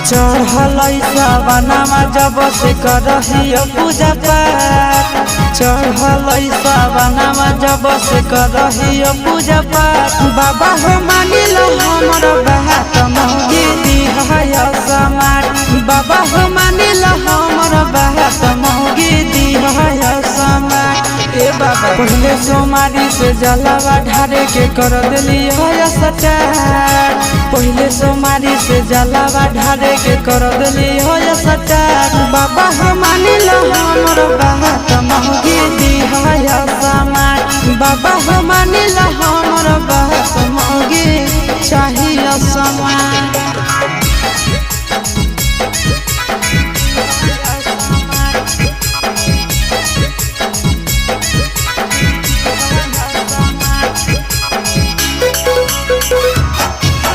चढ़ल सावनमा जब से करहियो पूजा पाठ, चढ़ल सावनमा जब से करहियो पूजा पाठ। बाबा हो मानिल हमर बात मौगी दिहय समाट, बाबा हो मानिल हमर बात मौगी दिहय समाट। ए बाबा पहले सोमारी से जलावा ढारे के कर दिली है सटार, पहले सोमारी से जलावा ढारे के कर दिली है सटार। बाबा हो मानिल हमर बात मौगी दिहय समाट, बाबा हो मानिल हमर बात मौगी चाहिए समाट।